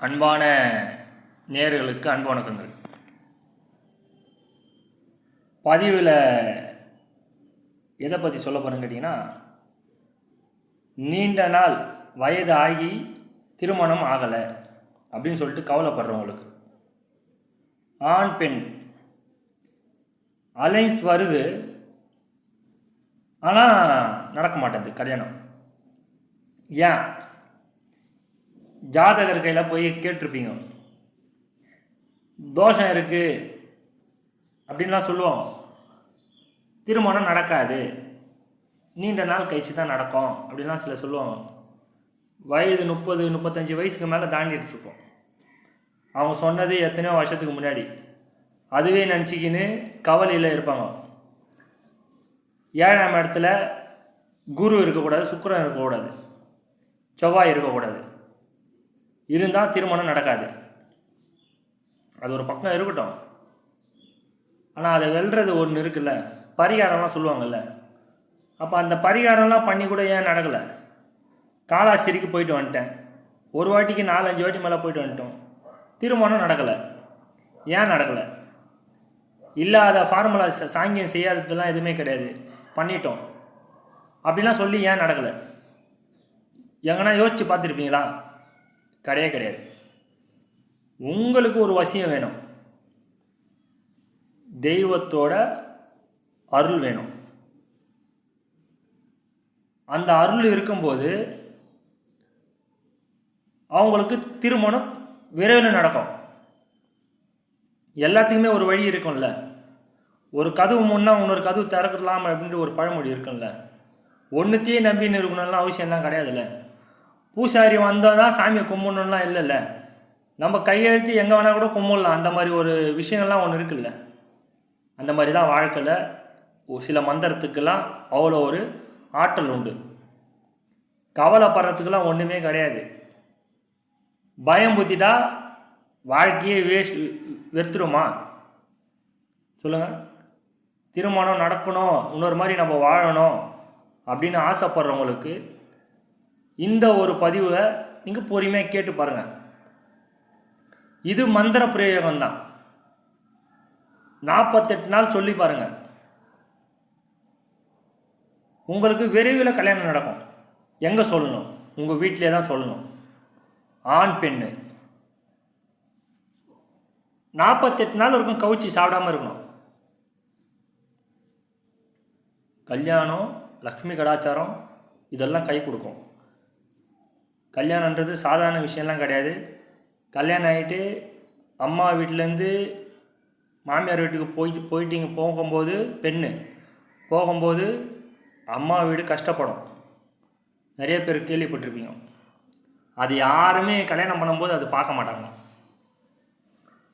அன்பான நேயர்களுக்கு அன்பு வணக்கங்கள். பதிவில் எதை பற்றி சொல்ல போகிறேன்னு கேட்டிங்கன்னா, நீண்ட நாள் வயது ஆகி திருமணம் ஆகலை அப்படின்னு சொல்லிட்டு கவலைப்படுறவங்களுக்கு, ஆண் பெண் அலைன்ஸ் வருது, ஆனால் நடக்க மாட்டேங்குது கல்யாணம். ஏன்? ஜாதகர் கையில் போய் கேட்டிருப்பீங்க, தோஷம் இருக்குது அப்படின்லாம் சொல்லுவோம். திருமணம் நடக்காது, நீண்ட நாள் கழிச்சு தான் நடக்கும் அப்படின்லாம் சில சொல்லுவாங்க. வயது 30-35 வயசுக்கு மேலே தாண்டிட்டுருக்கோம். அவங்க சொன்னது எத்தனையோ வருஷத்துக்கு முன்னாடி. அதுவே நினச்சிக்கின்னு கவலையில் இருப்பாங்க. 7ஆம் இடத்துல குரு இருக்கக்கூடாது, சுக்கிரன் இருக்கக்கூடாது, செவ்வாய் இருக்கக்கூடாது, இருந்தால் திருமணம் நடக்காது. அது ஒரு பக்கம் இருக்கட்டும், ஆனால் அதை வெல்றது ஒன்று இருக்குல்ல, பரிகாரம்லாம் சொல்லுவாங்கல்ல. அப்போ அந்த பரிகாரம்லாம் பண்ணி கூட ஏன் நடக்கலை? காலாஸ்திரிக்கு போயிட்டு வந்துட்டேன், ஒரு வாட்டிக்கு 4-5 வாட்டி மேலே போயிட்டு வந்துட்டோம், திருமணம் நடக்கலை. ஏன் நடக்கலை? இல்லாத ஃபார்முலா சாங்கியம் செய்யாததெல்லாம் எதுவுமே கிடையாது, பண்ணிட்டோம் அப்படிலாம் சொல்லி ஏன் நடக்கலை? எங்கன்னா யோசித்து பார்த்துருப்பீங்களா? கிடையாது. உங்களுக்கு ஒரு வசியம் வேணும், தெய்வத்தோட அருள் வேணும். அந்த அருள் இருக்கும்போது அவங்களுக்கு திருமணம் விரைவில் நடக்கும். எல்லாத்துக்குமே ஒரு வழி இருக்கும்ல. ஒரு கதவு முன்னா இன்னொரு கதவு திறக்கலாம் அப்படின்ட்டு ஒரு பழமொழி இருக்கும்ல. ஒன்றுத்தையே நம்பின்னு இருக்கணும்லாம் அவசியம்லாம் கிடையாதுல்ல. பூசாரி வந்தால் தான் சாமியை கும்பிடணும்லாம் இல்லைல்ல. நம்ம கையெழுத்து எங்கே வேணால் கூட கும்பிடலாம். அந்த மாதிரி ஒரு விஷயங்கள்லாம் ஒன்று இருக்குல்ல. அந்த மாதிரி தான் வாழ்க்கையில் சில மந்திரத்துக்கெல்லாம் அவ்வளோ ஒரு ஆற்றல் உண்டு. கவலைப்படுறதுக்கெல்லாம் ஒன்றுமே கிடையாது. பயம் புத்திட்டா வாழ்க்கையே வெறுத்துருமா சொல்லுங்கள்? திருமணம் நடக்கணும், இன்னொரு மாதிரி நம்ம வாழணும் அப்படின்னு ஆசைப்படுறவங்களுக்கு இந்த ஒரு பதிவை நீங்கள் பொறுமையாக கேட்டு பாருங்கள். இது மந்திர பிரயோகம் தான். 48 நாள் சொல்லி பாருங்கள், உங்களுக்கு விரைவில் கல்யாணம் நடக்கும். எங்கே சொல்லணும்? உங்கள் வீட்டிலே தான் சொல்லணும். ஆண் பெண்ணு 48 நாள் இருக்கும், கவுச்சி சாப்பிடாமல் இருக்கணும். கல்யாணம், லக்ஷ்மி கடாச்சாரம் இதெல்லாம் கை கொடுக்கும். கல்யாணன்றது சாதாரண விஷயம்லாம் கிடையாது. கல்யாணம் ஆகிட்டு அம்மா வீட்டிலேருந்து மாமியார் வீட்டுக்கு போகும்போது பெண்ணு போகும்போது அம்மா வீடு கஷ்டப்படும். நிறைய பேர் கேள்விப்பட்டிருப்பீங்க. அது யாருமே கல்யாணம் பண்ணும்போது அது பார்க்க மாட்டாங்க.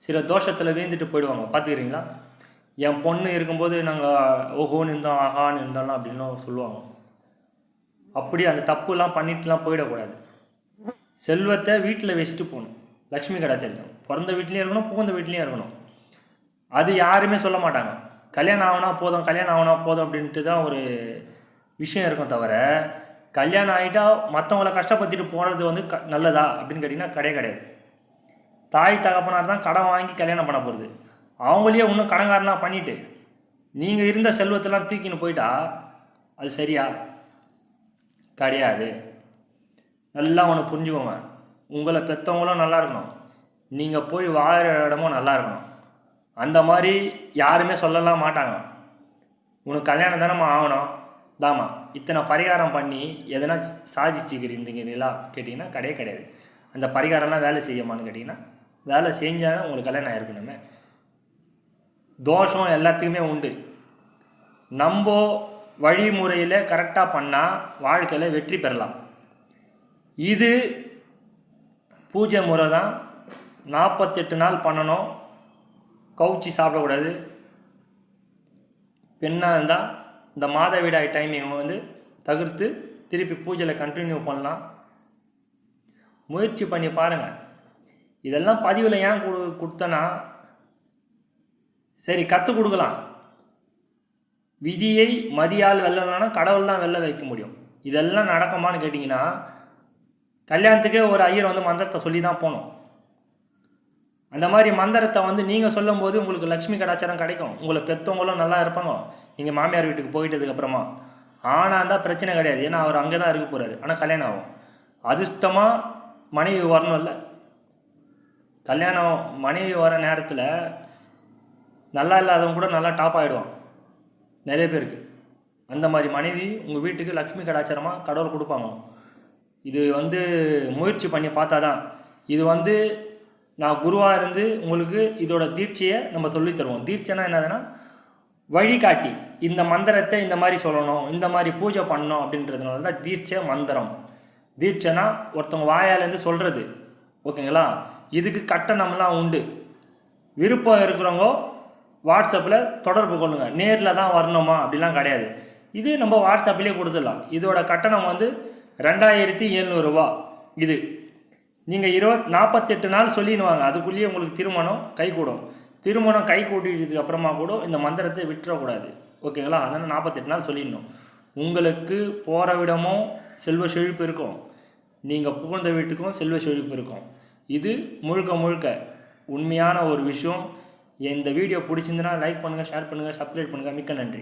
சில தோஷத்தில் வீழ்ந்துட்டு போயிடுவாங்க. பார்த்துக்கிறீங்களா? என் பொண்ணு இருக்கும்போது நாங்கள் ஓஹோன்னு இருந்தோம், ஆஹான்னு இருந்தோம்லாம் அப்படின்னு சொல்லுவாங்க. அப்படி அந்த தப்புலாம் பண்ணிட்டுலாம் போயிடக்கூடாது. செல்வத்தை வீட்டில் வச்சுட்டு போகணும். லக்ஷ்மி கடாச்சாரம் பிறந்த வீட்லேயும் இருக்கணும், புகுந்த வீட்லேயும் இருக்கணும். அது யாருமே சொல்ல மாட்டாங்க. கல்யாணம் ஆகுனா போதும் அப்படின்ட்டு தான் ஒரு விஷயம் இருக்கும். தவிர கல்யாணம் ஆகிட்டா மற்றவங்கள கஷ்டப்படுத்திட்டு போகிறது நல்லதா அப்படின்னு கேட்டிங்கன்னா கிடையாது. தாய் தகப்பனார் தான் கடன் வாங்கி கல்யாணம் பண்ண போகிறது. அவங்களையே இன்னும் கடன்காரனா பண்ணிவிட்டு நீங்கள் இருந்த செல்வத்தெல்லாம் தூக்கின்னு போயிட்டா அது சரியா? கிடையாது. நல்லா ஒன்று புரிஞ்சுக்கோங்க. உங்களை பெற்றவங்களும் நல்லா இருக்கணும், நீங்கள் போய் வாழற இடமும் நல்லா இருக்கணும். அந்த மாதிரி யாருமே சொல்லலாம் மாட்டாங்க. உனக்கு கல்யாணம் தானம்மா ஆகணும், தாம்மா இத்தனை பரிகாரம் பண்ணி எதனா சாதிச்சுக்கிறீங்களா கேட்டிங்கன்னா கிடையாது. அந்த பரிகாரம்லாம் வேலை செய்யுமான்னு கேட்டிங்கன்னா வேலை செஞ்சால் உங்களுக்கு கல்யாணம் ஆயிருக்கணுமே. தோஷம் எல்லாத்துக்குமே உண்டு. நம்ம வழிமுறையில் கரெக்டாக பண்ணால் வாழ்க்கையில் வெற்றி பெறலாம். இது பூஜை முறை தான். 48 நாள் பண்ணணும். கவுச்சி சாப்பிடக்கூடாது. பெண்ணாக இருந்தால் இந்த மாதவிடாய் டைமிங் தவிர்த்து திருப்பி பூஜையில் கண்டினியூ பண்ணலாம். முயற்சி பண்ணி பாருங்கள். இதெல்லாம் பதிவில் ஏன் கொடுத்தனா, சரி கற்றுக் கொடுக்கலாம். விதியை மதியால் வெல்லணும்னா கடவுள் தான் வெல்ல வைக்க முடியும். இதெல்லாம் நடக்குமான்னு கேட்டிங்கன்னா கல்யாணத்துக்கே ஒரு ஐயர் மந்திரத்தை சொல்லி தான் போகணும். அந்த மாதிரி மந்திரத்தை வந்து நீங்கள் சொல்லும்போது உங்களுக்கு லக்ஷ்மி கடாச்சாரம் கிடைக்கும். உங்களை பெற்றவங்களும் நல்லா இருப்பாங்க நீங்கள் மாமியார் வீட்டுக்கு போயிட்டதுக்கப்புறமா. ஆனால் தான் பிரச்சனை கிடையாது, ஏன்னா அவர் அங்கே தான் இருக்க போகிறாரு. ஆனால் கல்யாணம் ஆகும். அதிர்ஷ்டமாக மனைவி வரணும்ல. கல்யாணம் மனைவி வர நேரத்தில் நல்லா இல்லாதவங்க கூட நல்லா டாப் ஆகிடுவான் நிறைய பேருக்கு. அந்த மாதிரி மனைவி உங்கள் வீட்டுக்கு லக்ஷ்மி கடாச்சாரமாக கடவுள் கொடுப்பாங்க. இது வந்து முயற்சி பண்ணி பார்த்தா தான். இது வந்து நான் குருவாக இருந்து உங்களுக்கு இதோட தீட்சையை நம்ம சொல்லித் தருவோம். தீட்சைனா என்னதுன்னா வழிகாட்டி. இந்த மந்திரத்தை இந்த மாதிரி சொல்லணும், இந்த மாதிரி பூஜை பண்ணணும் அப்படின்றதுனால தான் தீட்சை மந்திரம். தீட்சைனா ஒருத்தவங்க வாயாலேருந்து சொல்கிறது, ஓகேங்களா? இதுக்கு கட்டணம்லாம் உண்டு. விருப்பம் இருக்கிறவங்க வாட்ஸ்அப்பில் தொடர்பு கொள்ளுங்கள். நேரில் தான் வரணுமா அப்படிலாம் கிடையாது. இது நம்ம வாட்ஸ்அப்லேயே கொடுத்துடலாம். இதோட கட்டணம் வந்து 2700 ரூபா. இது நீங்கள் 48 நாள் சொல்லிடுவாங்க, அதுக்குள்ளேயே உங்களுக்கு திருமணம் கைகூடும். திருமணம் கை கூட்டிட்டதுக்கு அப்புறமா கூட இந்த மந்திரத்தை விட்டுறக்கூடாது, ஓகேங்களா? அதனால் 48 நாள் சொல்லிடணும். உங்களுக்கு போகிற விடமும் செல்வ செழிப்பு இருக்கும், நீங்கள் புகுந்த வீட்டுக்கும் செல்வ செழிப்பு இருக்கும். இது முழுக்க முழுக்க உண்மையான ஒரு விஷயம். இந்த வீடியோ பிடிச்சிருந்துன்னா லைக் பண்ணுங்கள், ஷேர் பண்ணுங்கள், சப்ஸ்கிரைப் பண்ணுங்கள். மிக்க நன்றி.